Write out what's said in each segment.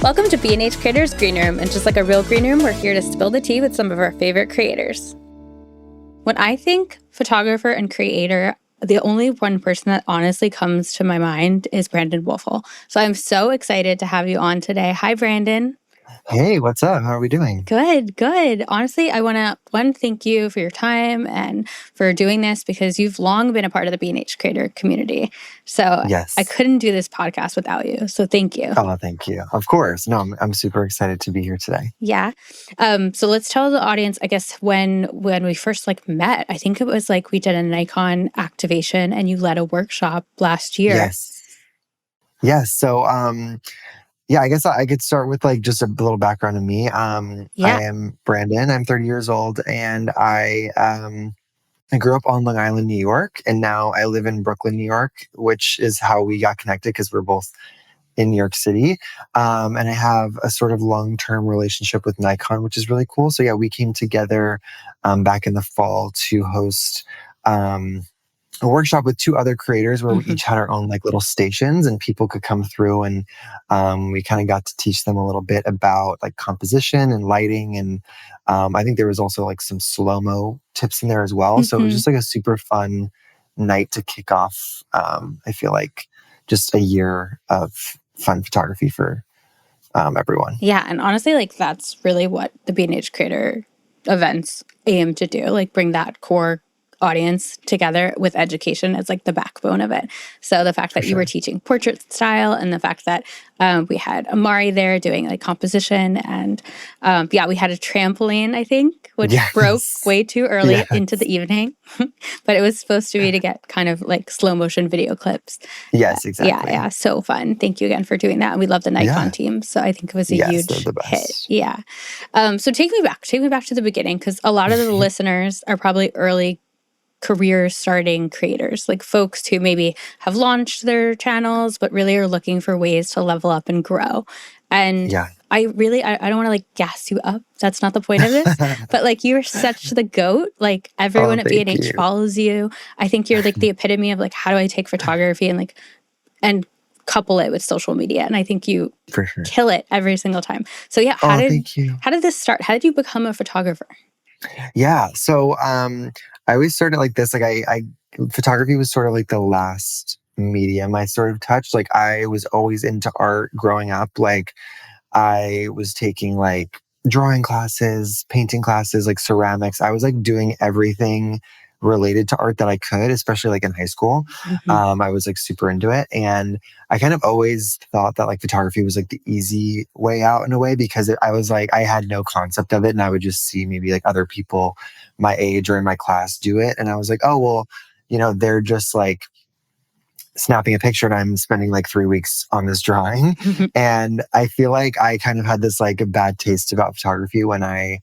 Welcome to B&H Creators Green Room, and just like a real green room, we're here to spill the tea with some of our favorite creators. When I think photographer and creator, the only one person that honestly comes to my mind is Brandon Woelfel. So I'm so excited to have you on today. Hi, Brandon. Hey, what's up? How are we doing? Good. Honestly, I want to, thank you for your time and for doing this because you've long been a part of the B&H creator community. So Yes. I couldn't do this podcast without you. So thank you. Oh, thank you. Of course. No, I'm super excited to be here today. Yeah. So let's tell the audience, I guess, when we first met, I think it was we did a Nikon activation and you led a workshop last year. Yes. So, I guess I could start with just a little background of me. I am Brandon. I'm 30 years old, and I grew up on Long Island, New York, and now I live in Brooklyn, New York, which is how we got connected because we're both in New York City. And I have a sort of long-term relationship with Nikon, which is really cool. So yeah, we came together back in the fall to host a workshop with two other creators where we each had our own little stations, and people could come through, and we kind of got to teach them a little bit about composition and lighting. And I think there was also some slow-mo tips in there as well. So it was just a super fun night to kick off. I feel like just a year of fun photography for everyone. Yeah. And honestly, that's really what the B&H creator events aim to do, bring that core audience together with education as the backbone of it. So the fact that you were teaching portrait style, and the fact that we had Amari there doing composition, and we had a trampoline, I think, which broke way too early into the evening, but it was supposed to be to get kind of slow motion video clips. Yes, exactly. Yeah. So fun. Thank you again for doing that. And we love the Nikon team. So I think it was a huge hit. Yeah. So take me back to the beginning, because a lot of the listeners are probably early career starting creators, folks who maybe have launched their channels but really are looking for ways to level up and grow. And I don't want to gas you up. That's not the point of this. But you're such the GOAT. Everyone at B&H follows you. I think you're the epitome of how do I take photography and couple it with social media. And I think you kill it every single time. So yeah, how did this start? How did you become a photographer? Yeah. So I always started like this. I photography was sort of the last medium I sort of touched. I was always into art growing up. I was taking drawing classes, painting classes, ceramics. I was doing everything related to art that I could, especially in high school. I was super into it. And I kind of always thought that photography was the easy way out in a way, because I was I had no concept of it, and I would just see maybe other people my age or in my class do it. And I was oh, well, they're just snapping a picture and I'm spending 3 weeks on this drawing. And I feel I kind of had this a bad taste about photography when I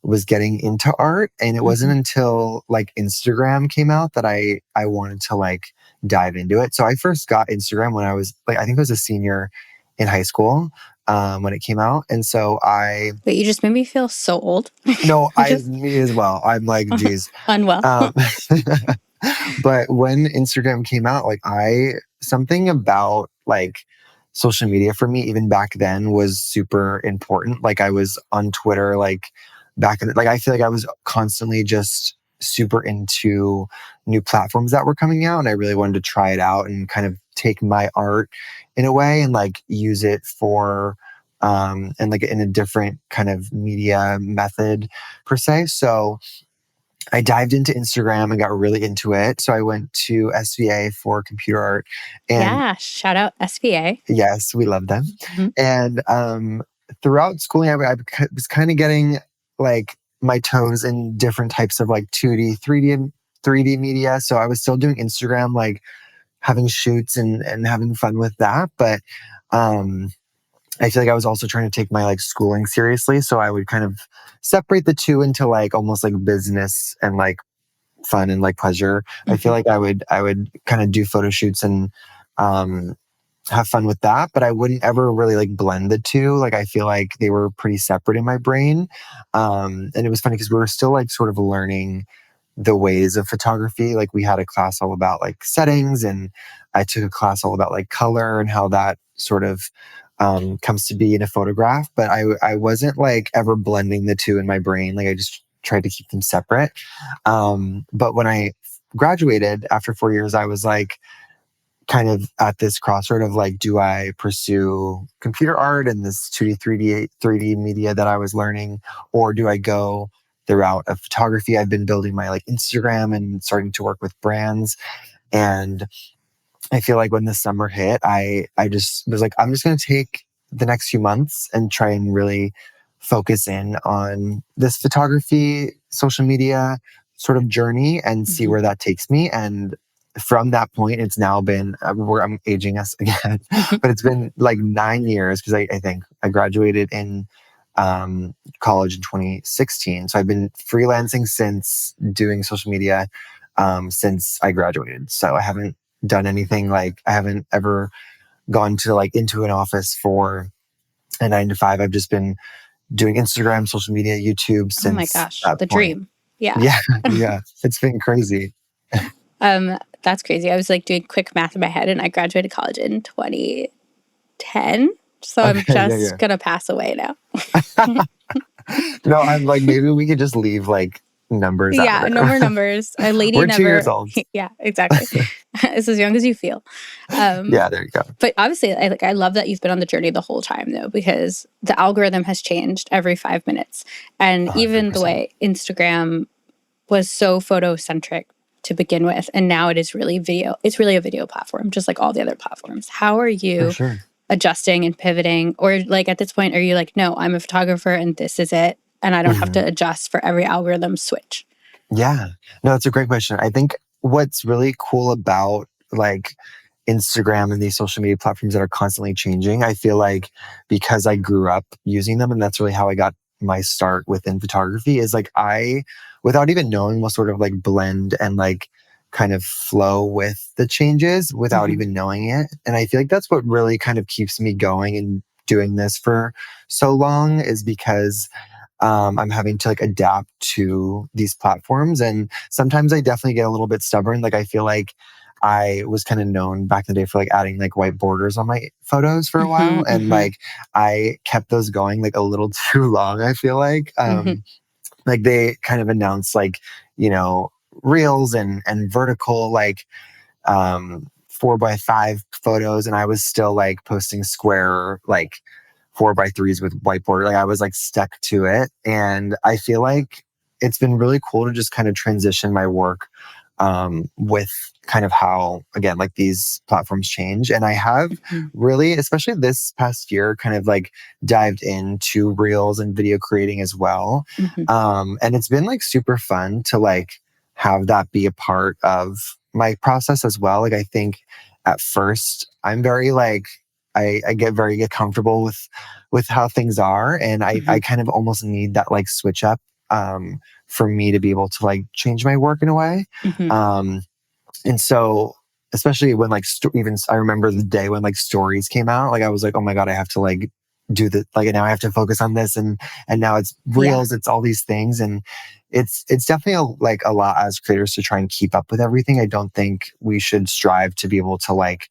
was getting into art. And it wasn't until Instagram came out that I wanted to dive into it. So I first got Instagram when I was I think I was a senior in high school when it came out. And so But you just made me feel so old. No, me as well. I'm geez. Unwell. But when Instagram came out, something about social media for me, even back then, was super important. I was on Twitter, back in I feel I was constantly just super into new platforms that were coming out, and I really wanted to try it out and kind of take my art in a way and use it for and in a different kind of media method per se. So I dived into Instagram and got really into it. So I went to SVA for computer art. And shout out SVA. Yes, we love them. And throughout schooling, I was kind of getting my toes in different types of 2D, 3D media. So I was still doing Instagram, having shoots and having fun with that. But I feel I was also trying to take my schooling seriously. So I would kind of separate the two into almost business and fun and pleasure. I feel I would kind of do photo shoots and have fun with that, but I wouldn't ever really blend the two. I feel they were pretty separate in my brain. And it was funny because we were still sort of learning the ways of photography. We had a class all about settings, and I took a class all about color and how that sort of comes to be in a photograph, but I wasn't like ever blending the two in my brain. Like I just tried to keep them separate. But when I graduated after 4 years, I was like kind of at this crossroad of like, do I pursue computer art and this 2D, 3D media that I was learning, or do I go the route of photography? I've been building my like Instagram and starting to work with brands. And I feel like when the summer hit, I just was like, I'm just going to take the next few months and try and really focus in on this photography, social media sort of journey and see where that takes me. And from that point, it's now been, where I'm aging us again, but it's been like 9 years because I think I graduated in college in 2016. So I've been freelancing since doing social media since I graduated. So I haven't done anything like, I haven't ever gone to like into an office for a 9 to 5. I've just been doing Instagram, social media, YouTube since. Oh my gosh, that the point. dream. Yeah. Yeah. It's been crazy. That's crazy. I was like doing quick math in my head, and I graduated college in 2010. So I'm just gonna pass away now. No, I'm like, maybe we could just leave like numbers. Yeah, no more numbers. A lady We're never. 2 years old. Yeah, exactly. It's as young as you feel. Yeah, there you go. But obviously, I love that you've been on the journey the whole time, though, because the algorithm has changed every 5 minutes, and 100%. Even the way Instagram was so photo-centric to begin with, and now it is really video. It's really a video platform, just like all the other platforms. How are you adjusting and pivoting? Or like at this point, are you like, no, I'm a photographer and this is it, and I don't have to adjust for every algorithm switch? Yeah. No, it's a great question. I think what's really cool about like Instagram and these social media platforms that are constantly changing, I feel like because I grew up using them, and that's really how I got my start within photography, is like I, without even knowing, will sort of like blend and like kind of flow with the changes without even knowing it. And I feel like that's what really kind of keeps me going and doing this for so long, is because I'm having to like adapt to these platforms. And sometimes I definitely get a little bit stubborn. Like I feel like I was kind of known back in the day for like adding like white borders on my photos for a while. And like I kept those going like a little too long, I feel like. Like they kind of announced like, you know, reels and vertical like 4x5 photos. And I was still like posting square like 4x3s with white border. Like I was like stuck to it. And I feel like it's been really cool to just kind of transition my work with kind of how, again, like these platforms change. And I have really, especially this past year, kind of like dived into reels and video creating as well. And it's been like super fun to like have that be a part of my process as well. Like I think at first I'm very like, I get very comfortable with how things are. And I kind of almost need that like switch up for me to be able to like change my work in a way. And so, especially when like, even I remember the day when like stories came out, like I was like, oh my God, I have to like do the, like now I have to focus on this. And now it's reels, it's all these things. And it's definitely like a lot as creators to try and keep up with everything. I don't think we should strive to be able to like,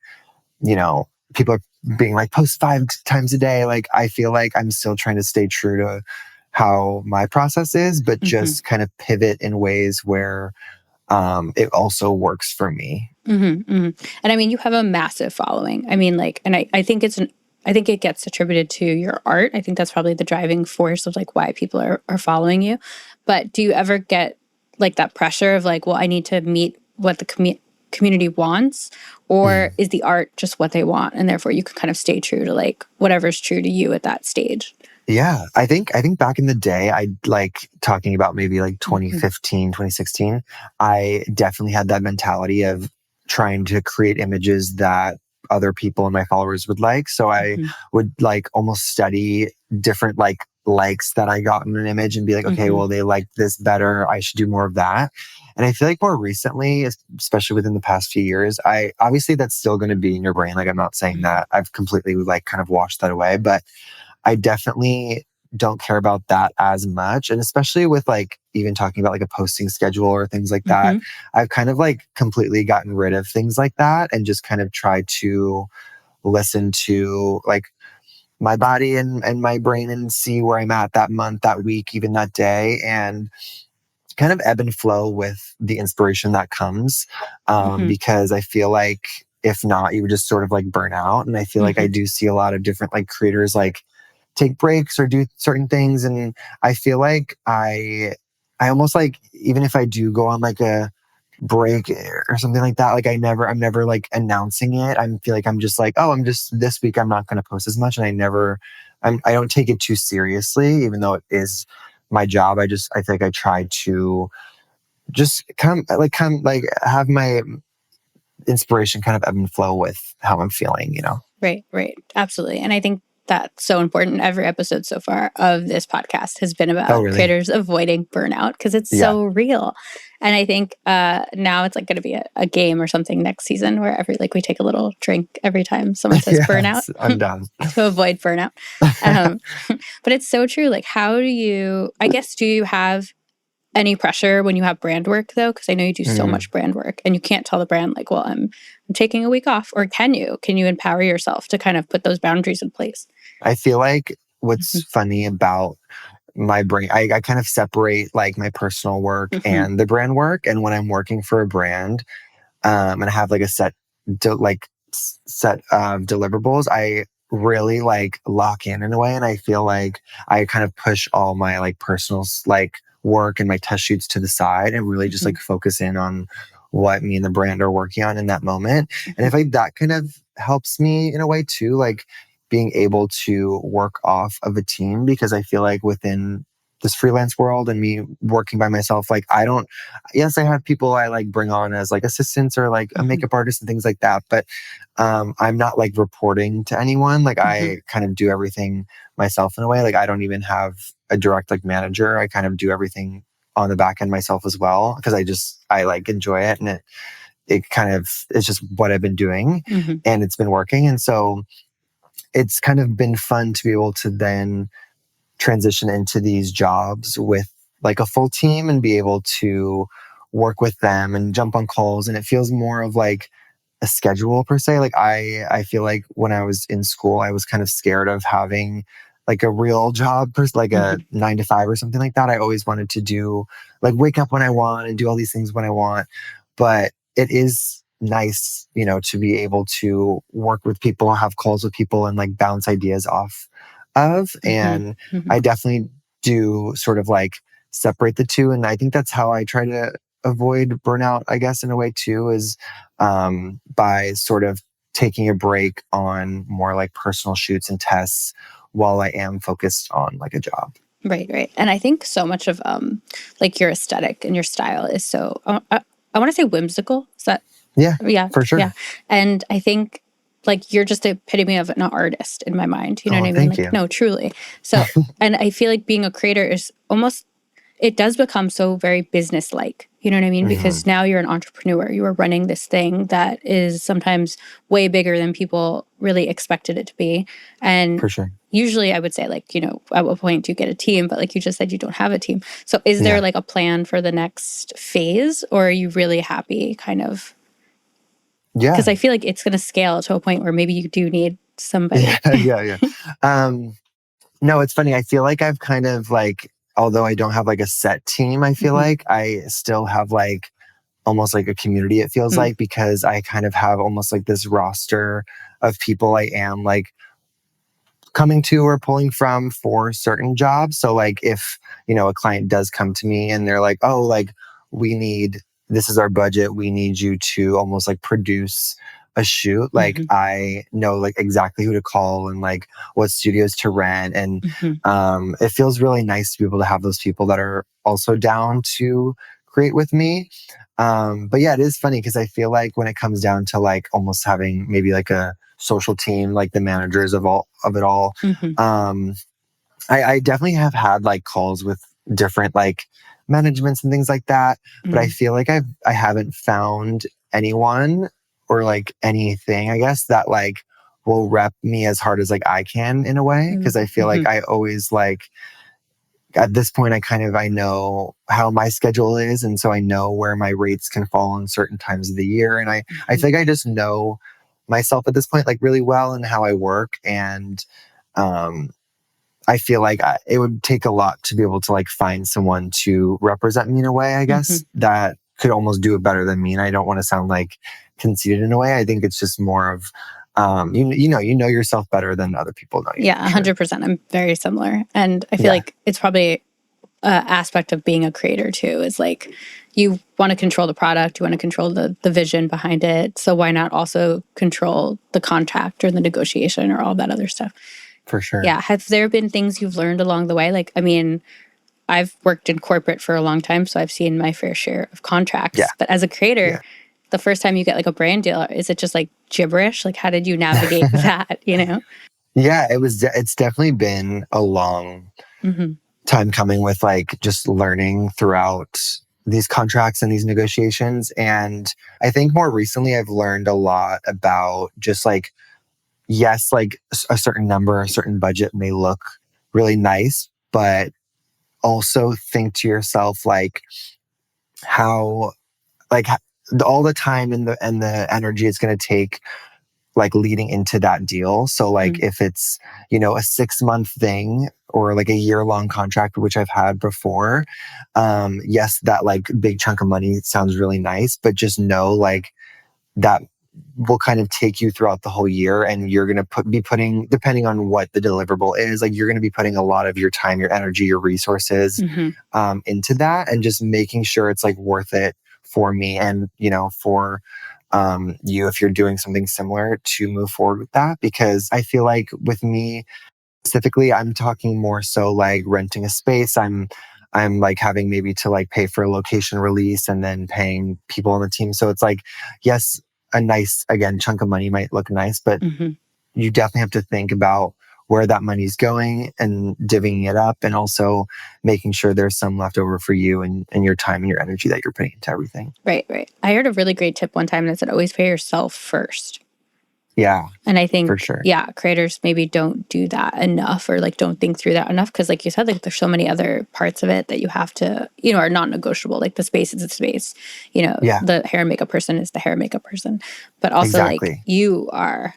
you know, people are being like post 5 times a day. Like I feel like I'm still trying to stay true to how my process is, but just kind of pivot in ways where it also works for me. And I mean, you have a massive following. I mean, like, and I think I think it gets attributed to your art. I think that's probably the driving force of like why people are following you. But do you ever get like that pressure of like, well, I need to meet what the community wants, or is the art just what they want, and therefore you can kind of stay true to like whatever's true to you at that stage? Yeah, I think back in the day, I like talking about maybe like 2015, 2016, I definitely had that mentality of trying to create images that other people and my followers would like. So I would like almost study different like likes that I got in an image and be like, okay, well, they like this better. I should do more of that. And I feel like more recently, especially within the past few years, obviously that's still going to be in your brain. Like I'm not saying that I've completely like kind of washed that away, but I definitely don't care about that as much. And especially with like even talking about like a posting schedule or things like that, I've kind of like completely gotten rid of things like that and just kind of tried to listen to like my body and my brain and see where I'm at that month, that week, even that day, and kind of ebb and flow with the inspiration that comes. Because I feel like if not, you would just sort of like burn out. And I feel like I do see a lot of different like creators like take breaks or do certain things. And I feel like I almost like, even if I do go on like a break or something like that, like I'm never like announcing it. I feel like I'm just like, oh, I'm just this week I'm not going to post as much, and I don't take it too seriously, even though it is my job. I feel like I try to just come like have my inspiration kind of ebb and flow with how I'm feeling, you know? Right. Absolutely. And I think that's so important. Every episode so far of this podcast has been about creators avoiding burnout because it's so real. And I think now it's like going to be a game or something next season where we take a little drink every time someone says burnout. I'm done. To avoid burnout. But it's so true. Like, do you have any pressure when you have brand work though? Because I know you do so much brand work and you can't tell the brand like, well, I'm taking a week off. Or can you empower yourself to kind of put those boundaries in place? I feel like what's funny about my brain, I kind of separate like my personal work and the brand work. And when I'm working for a brand, and I have like a set of deliverables, I really like lock in a way. And I feel like I kind of push all my like personal like work and my test shoots to the side and really just like focus in on what me and the brand are working on in that moment. And I think that kind of helps me in a way too, like being able to work off of a team, because I feel like within this freelance world and me working by myself, like I have people I like bring on as like assistants or like a makeup artist and things like that. But I'm not like reporting to anyone. Like I kind of do everything myself in a way. Like I don't even have a direct like manager. I kind of do everything on the back end myself as well, because I like enjoy it, and it's just what I've been doing and it's been working. And so it's kind of been fun to be able to then transition into these jobs with like a full team and be able to work with them and jump on calls. And it feels more of like a schedule per se. Like I feel like when I was in school, I was kind of scared of having like a real job, like a 9 to 5 or something like that. I always wanted to do like wake up when I want and do all these things when I want. But it is nice, you know, to be able to work with people, have calls with people, and like bounce ideas off of. And I definitely do sort of like separate the two. And I think that's how I try to avoid burnout, I guess, in a way too, is by sort of taking a break on more like personal shoots and tests while I am focused on like a job. Right. And I think so much of like your aesthetic and your style is so, I want to say whimsical. Is that? Yeah, for sure. Yeah. And I think like you're just the epitome of an artist in my mind. You know what I mean? Thank like, you. No, truly. So, and I feel like being a creator is almost, it does become so very business-like. You know what I mean? Because now you're an entrepreneur. You are running this thing that is sometimes way bigger than people really expected it to be. And for sure. Usually I would say like, you know, at what point do you get a team? But like you just said, you don't have a team. So is there like a plan for the next phase, or are you really happy kind of? Yeah. Because I feel like it's going to scale to a point where maybe you do need somebody. Yeah. No, it's funny. I feel like I've kind of like, although I don't have like a set team, I feel like I still have like almost like a community, it feels like, because I kind of have almost like this roster of people I am like coming to or pulling from for certain jobs. So like if, you know, a client does come to me and they're like, oh, like this is our budget, we need you to almost like produce a shoot, like I know like exactly who to call and like what studios to rent. And it feels really nice to be able to have those people that are also down to create with me. But yeah, it is funny because I feel like when it comes down to like almost having maybe like a social team, like the managers of it all, I definitely have had like calls with different like managements and things like that. But I feel like I haven't found anyone or like anything, I guess, that like will rep me as hard as like I can in a way. Cause I feel like I always like, at this point, I know how my schedule is. And so I know where my rates can fall in certain times of the year. And I think I just know myself at this point, like really well, and how I work. And I feel like it would take a lot to be able to like find someone to represent me in a way, I guess, that could almost do it better than me. And I don't want to sound like conceited in a way. I think it's just more of, you know yourself better than other people know you. Yeah, 100%. I'm very similar. And I feel like it's probably an aspect of being a creator too, is like you want to control the product, you want to control the vision behind it. So why not also control the contract or the negotiation or all that other stuff? For sure. Yeah. Have there been things you've learned along the way? Like, I mean, I've worked in corporate for a long time, so I've seen my fair share of contracts. Yeah. But as a creator, the first time you get like a brand deal, is it just like gibberish? Like, how did you navigate that, you know? Yeah, it's definitely been a long time coming with like just learning throughout these contracts and these negotiations. And I think more recently I've learned a lot about just like, yes, like a certain number, a certain budget may look really nice, but also think to yourself, like how, like all the time and the energy it's going to take, like leading into that deal. So like if it's, you know, a 6-month thing or like a year-long contract, which I've had before, yes, that like big chunk of money sounds really nice, but just know like that will kind of take you throughout the whole year, and you're going to be putting, depending on what the deliverable is, like you're going to be putting a lot of your time, your energy, your resources into that, and just making sure it's like worth it for me and, you know, for you, if you're doing something similar, to move forward with that. Because I feel like with me specifically, I'm talking more so like renting a space. I'm like having maybe to like pay for a location release and then paying people on the team. So it's like, yes, a nice, again, chunk of money might look nice, but you definitely have to think about where that money's going and divvying it up, and also making sure there's some left over for you and your time and your energy that you're putting into everything. Right. I heard a really great tip one time that said, always pay yourself first. Yeah. And I think, for sure. Yeah, creators maybe don't do that enough, or like don't think through that enough. Cause like you said, like there's so many other parts of it that you have to, you know, are non-negotiable. Like the space is the space, you know, the hair and makeup person is the hair and makeup person, but also like you are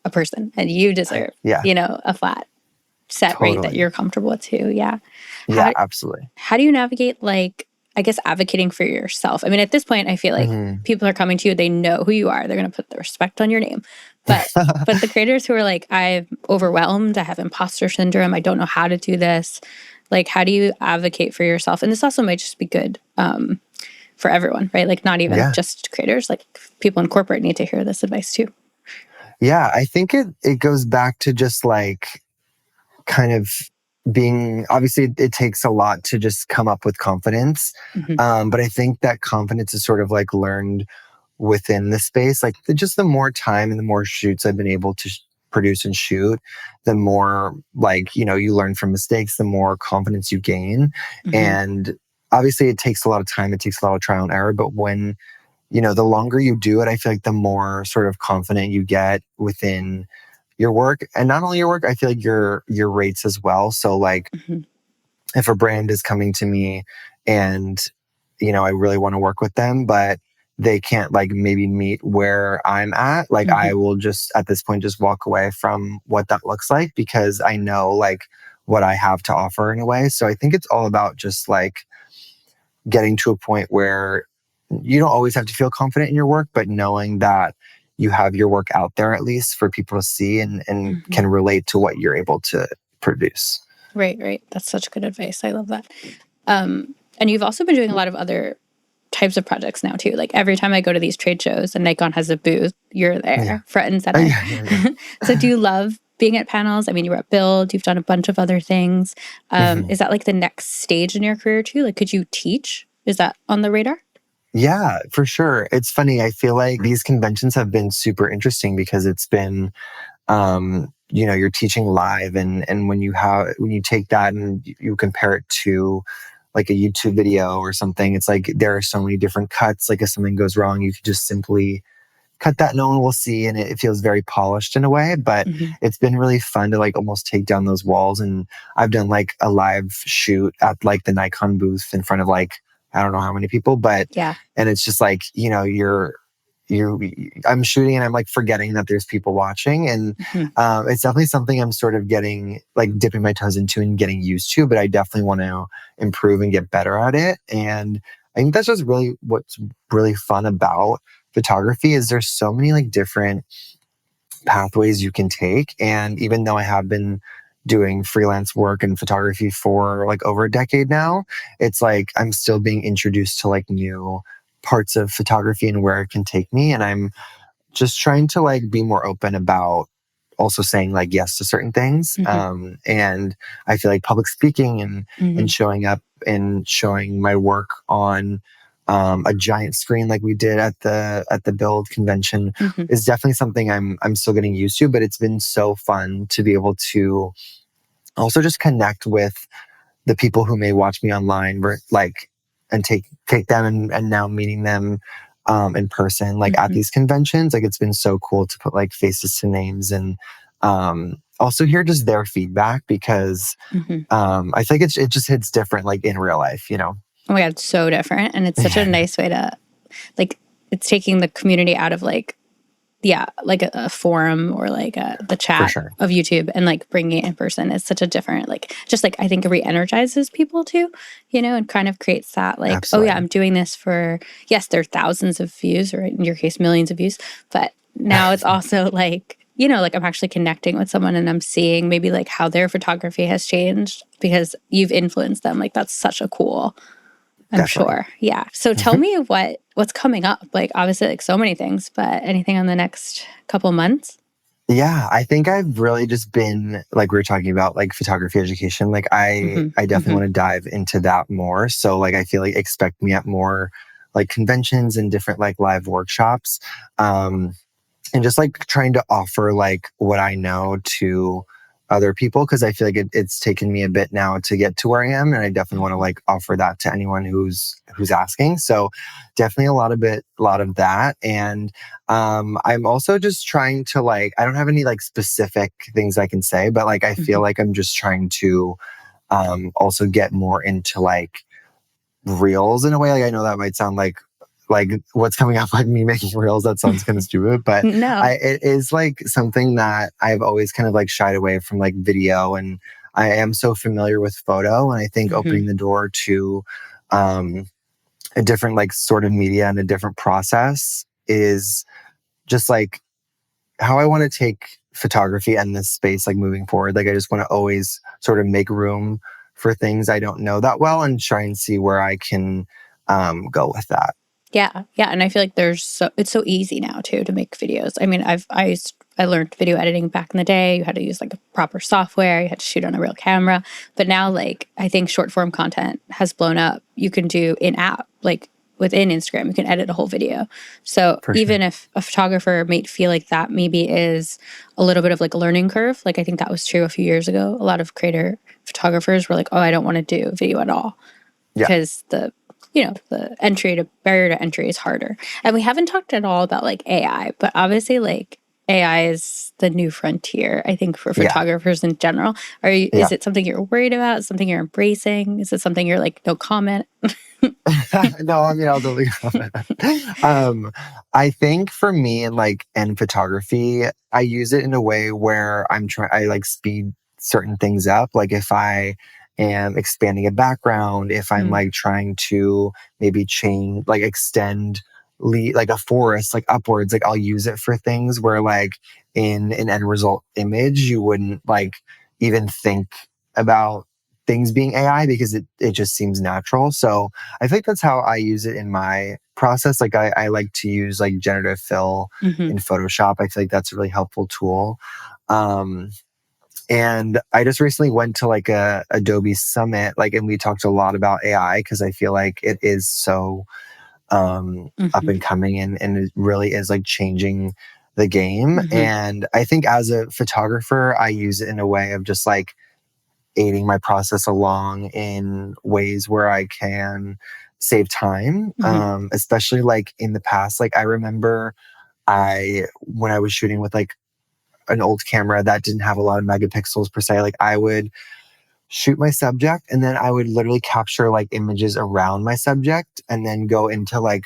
a person and you deserve, you know, a flat set rate that you're comfortable with too. Yeah. Absolutely. How do you navigate, like, I guess, advocating for yourself? I mean, at this point, I feel like people are coming to you, they know who you are, they're going to put the respect on your name. But the creators who are like, I'm overwhelmed, I have imposter syndrome, I don't know how to do this. Like, how do you advocate for yourself? And this also might just be good for everyone, right? Like, not even just creators, like people in corporate need to hear this advice too. Yeah, I think it goes back to just like kind of being, obviously it takes a lot to just come up with confidence. But I think that confidence is sort of like learned within the space. Like just the more time and the more shoots I've been able to produce and shoot, the more like, you know, you learn from mistakes, the more confidence you gain. And obviously it takes a lot of time, it takes a lot of trial and error, but when, you know, the longer you do it, I feel like the more sort of confident you get within your work. And not only your work, I feel like your rates as well. So like if a brand is coming to me and, you know, I really want to work with them, but they can't like maybe meet where I'm at, like I will just at this point just walk away from what that looks like, because I know like what I have to offer in a way. So I think it's all about just like getting to a point where you don't always have to feel confident in your work, but knowing that you have your work out there at least for people to see and can relate to what you're able to produce. Right. That's such good advice. I love that. And you've also been doing a lot of other types of projects now too. Like every time I go to these trade shows and Nikon has a booth, you're there, front and center. So do you love being at panels? I mean, you were at Build, you've done a bunch of other things. Is that like the next stage in your career too? Like, could you teach? Is that on the radar? Yeah, for sure. It's funny. I feel like these conventions have been super interesting because it's been, you know, you're teaching live, and when you take that and you compare it to like a YouTube video or something, it's like there are so many different cuts. Like if something goes wrong, you could just simply cut that, no one will see, and it feels very polished in a way. But it's been really fun to like almost take down those walls. And I've done like a live shoot at like the Nikon booth in front of like I don't know how many people, but and it's just like, you know, I'm shooting and I'm like forgetting that there's people watching. And it's definitely something I'm sort of getting, like dipping my toes into and getting used to, but I definitely want to improve and get better at it. And I think that's just really what's really fun about photography is there's so many like different pathways you can take. And even though I have been doing freelance work and photography for like over a decade now, it's like I'm still being introduced to like new parts of photography and where it can take me. And I'm just trying to like be more open about also saying like yes to certain things. And I feel like public speaking and showing up and showing my work on a giant screen like we did at the Build convention is definitely something I'm still getting used to, but it's been so fun to be able to also just connect with the people who may watch me online, like, and take them and now meeting them in person, like at these conventions. Like, it's been so cool to put like faces to names and also hear just their feedback because I think it just hits different, like in real life, you know? Oh my God, it's so different. And it's such a nice way to, like, it's taking the community out of like, like a forum or like the chat of YouTube and like bringing it in person is such a different, like, just like, I think it re-energizes people too, you know, and kind of creates that like, Absolutely. Oh yeah, I'm doing this for, yes, there are thousands of views or in your case, millions of views, but now it's also like, you know, like I'm actually connecting with someone and I'm seeing maybe like how their photography has changed because you've influenced them. Like that's such a cool, I'm Definitely. Sure. Yeah. So tell me what's coming up. Like obviously like so many things, but anything on the next couple months? Yeah, I think I've really just been like we were talking about like photography education. Like I definitely want to dive into that more. So like I feel like expect me at more like conventions and different like live workshops. And just like trying to offer like what I know to other people because I feel like it's taken me a bit now to get to where I am, and I definitely want to like offer that to anyone who's asking. So definitely a lot of that, and I'm also just trying to like I don't have any like specific things I can say, but like I feel like I'm just trying to also get more into like reels in a way. Like I know that might sound like what's coming up like me making reels, that sounds kind of stupid, but no. It is like something that I've always kind of like shied away from like video, and I am so familiar with photo, and I think opening the door to a different like sort of media and a different process is just like how I want to take photography and this space like moving forward. Like I just want to always sort of make room for things I don't know that well and try and see where I can go with that. Yeah. Yeah. And I feel like it's so easy now too to make videos. I mean, I learned video editing back in the day. You had to use like a proper software. You had to shoot on a real camera. But now like I think short form content has blown up. You can do in app, like within Instagram, you can edit a whole video. So even if a photographer might feel like that maybe is a little bit of like a learning curve, like I think that was true a few years ago. A lot of creator photographers were like, oh, I don't want to do video at all. Because the barrier to entry is harder. And we haven't talked at all about like AI, but obviously like AI is the new frontier, I think, for photographers in general. Is it something you're worried about? Something you're embracing? Is it something you're like, no comment? No, I mean, I'll totally comment. I think for me and photography, I use it in a way where I like speed certain things up. Like if I am expanding a background, if I'm like trying to maybe change, like extend like a forest, like upwards, like I'll use it for things where like in an end result image, you wouldn't like even think about things being AI because it just seems natural. So I think that's how I use it in my process. Like I like to use like generative fill in Photoshop. I feel like that's a really helpful tool. And I just recently went to like a Adobe summit, like, and we talked a lot about AI because I feel like it is so up and coming and it really is like changing the game. And I think as a photographer, I use it in a way of just like aiding my process along in ways where I can save time, especially like in the past. Like I remember when I was shooting with like an old camera that didn't have a lot of megapixels per se, like I would shoot my subject and then I would literally capture like images around my subject and then go into like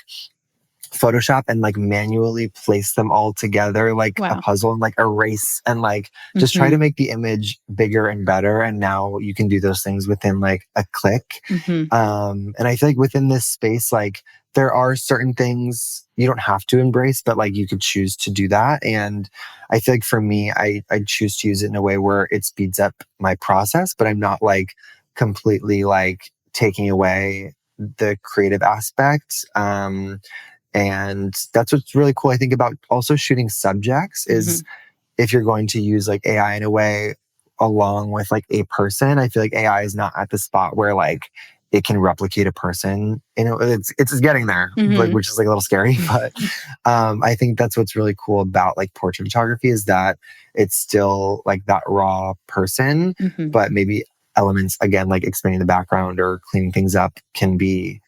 Photoshop and like manually place them all together like a puzzle and like erase and like just try to make the image bigger and better. And now you can do those things within like a click. And I feel like within this space, like there are certain things you don't have to embrace, but like you could choose to do that. And I feel like for me, I choose to use it in a way where it speeds up my process, but I'm not like completely like taking away the creative aspect. And that's what's really cool, I think, about also shooting subjects is if you're going to use like AI in a way along with like a person, I feel like AI is not at the spot where like it can replicate a person. You know, it's getting there, like, which is like a little scary. But I think that's what's really cool about like portrait photography is that it's still like that raw person, but maybe elements, again, like expanding the background or cleaning things up can be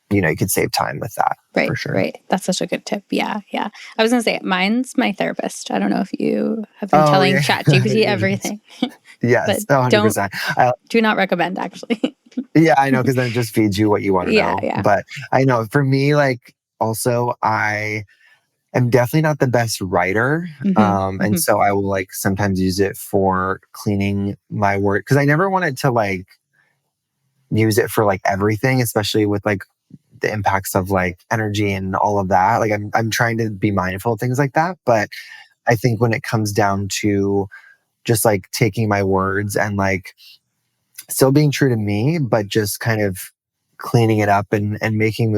you know, you could save time with that. Right, for sure. Right. That's such a good tip. Yeah, yeah. I was going to say, mine's my therapist. I don't know if you have been telling ChatGPT everything. Yes, but 100%. Do not recommend, actually. Yeah, I know, because then it just feeds you what you want to know. Yeah. But I know, for me, like, also, I am definitely not the best writer. And so I will, like, sometimes use it for cleaning my work. Because I never wanted to, like, use it for, like, everything, especially with, like, the impacts of like energy and all of that. Like I'm trying to be mindful of things like that. But I think when it comes down to just like taking my words and like still being true to me, but just kind of cleaning it up and making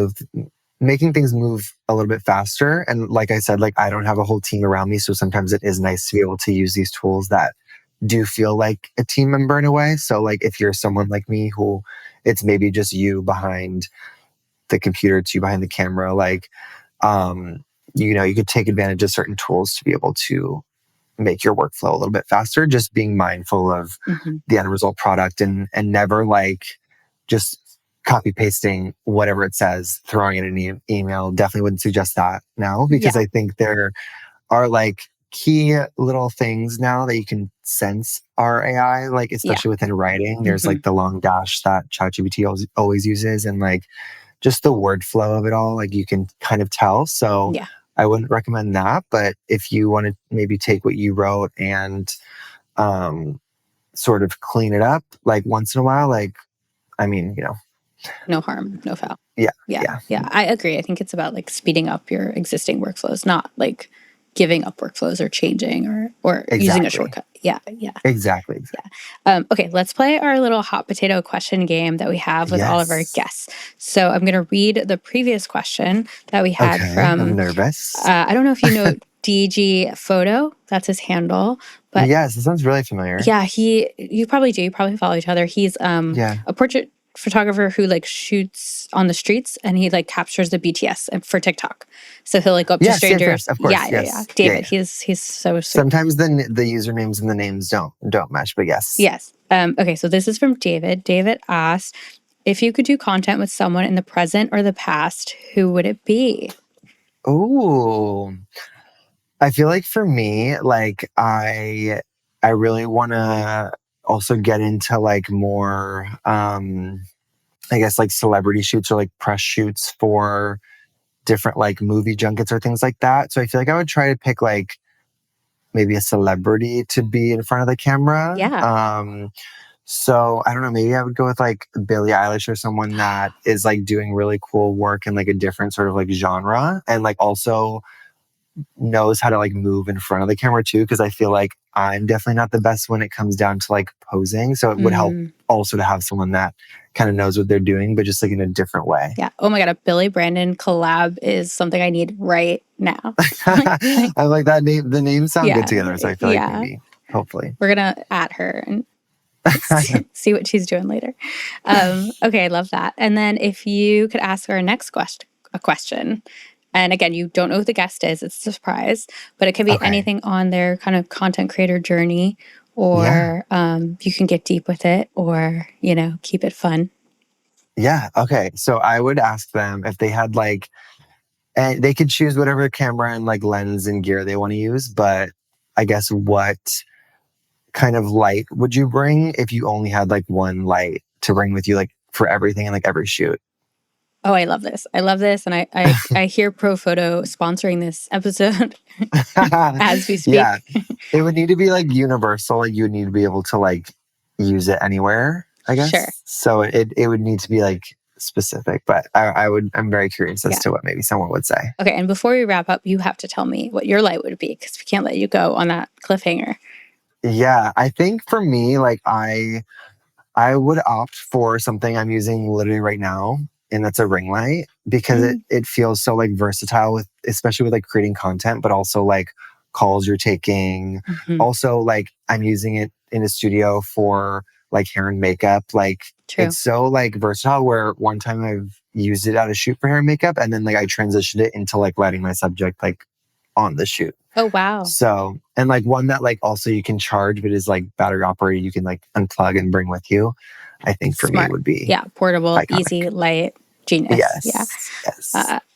things move a little bit faster. And like I said, like I don't have a whole team around me. So sometimes it is nice to be able to use these tools that do feel like a team member in a way. So like if you're someone like me who it's maybe just you behind the computer, to behind the camera, like you know, you could take advantage of certain tools to be able to make your workflow a little bit faster, just being mindful of the end result product and never like just copy pasting whatever it says, throwing it in an email. Definitely wouldn't suggest that now, because I think there are like key little things now that you can sense are AI, like especially within writing. There's like the long dash that ChatGPT always uses, and like just the word flow of it all, like you can kind of tell. So I wouldn't recommend that. But if you want to maybe take what you wrote and sort of clean it up like once in a while, like, I mean, you know. No harm, no foul. Yeah. I agree. I think it's about like speeding up your existing workflows, not like giving up workflows or changing or using a shortcut. Yeah. Exactly. Yeah. Okay, let's play our little hot potato question game that we have with all of our guests. So I'm going to read the previous question that we had from... I'm nervous. I don't know if you know DG Photo. That's his handle. But yes, it sounds really familiar. Yeah, you probably do. You probably follow each other. He's a portrait photographer who like shoots on the streets, and he like captures the BTS for TikTok. So he'll like go up to strangers. Yes, of course. Yeah. David, he's so sweet. Sometimes the usernames and the names don't match, but yes. Yes. Okay, so this is from David. David asked, if you could do content with someone in the present or the past, who would it be? Oh, I feel like for me, like I really want to also get into like more, I guess like celebrity shoots or like press shoots for different like movie junkets or things like that. So I feel like I would try to pick like maybe a celebrity to be in front of the camera. Yeah. So I don't know, maybe I would go with like Billie Eilish or someone that is like doing really cool work in like a different sort of like genre, and like also knows how to like move in front of the camera too, because I feel like I'm definitely not the best when it comes down to like posing. So it would help also to have someone that kind of knows what they're doing, but just like in a different way. Yeah. Oh my God, a Billy Brandon collab is something I need right now. I like that name. The names sound good together. So I feel like maybe, hopefully. We're going to at her and see what she's doing later. Okay, I love that. And then if you could ask our next question, and again, you don't know who the guest is, it's a surprise, but it could be anything on their kind of content creator journey, or you can get deep with it, or, you know, keep it fun. Yeah. Okay. So I would ask them if they had like, and they could choose whatever camera and like lens and gear they want to use, but I guess what kind of light would you bring if you only had like one light to bring with you, like for everything and like every shoot? Oh, I love this. I love this. And I hear Profoto sponsoring this episode as we speak. Yeah. It would need to be like universal. Like you would need to be able to like use it anywhere, I guess. Sure. So it would need to be like specific, but I'm very curious as to what maybe someone would say. Okay. And before we wrap up, you have to tell me what your light would be, because we can't let you go on that cliffhanger. Yeah. I think for me, like I would opt for something I'm using literally right now. And that's a ring light, because it feels so like versatile with, especially with like creating content, but also like calls you're taking. Also, like I'm using it in a studio for like hair and makeup. Like it's so like versatile, where one time I've used it at a shoot for hair and makeup, and then like I transitioned it into like lighting my subject like on the shoot. Oh, wow. So, and like one that like also you can charge, but is like battery operated, you can like unplug and bring with you. I think for me would be portable, iconic. Easy, light, genius. Yes.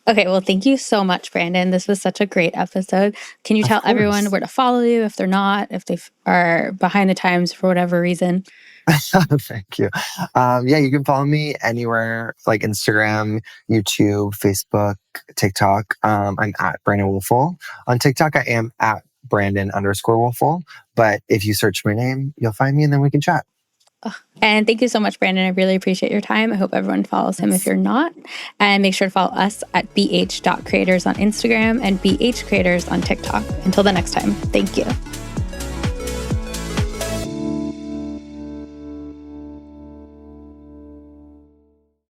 Okay, well, thank you so much, Brandon. This was such a great episode. Can you tell everyone where to follow you if they're not, if they are behind the times for whatever reason? Thank you. Yeah, you can follow me anywhere, like Instagram, YouTube, Facebook, TikTok. I'm at Brandon Woelfel. On TikTok, I am at Brandon_Woelfel. But if you search my name, you'll find me, and then we can chat. And thank you so much, Brandon. I really appreciate your time. I hope everyone follows him if you're not. And make sure to follow us at bh.creators on Instagram and bhcreators on TikTok. Until the next time, thank you.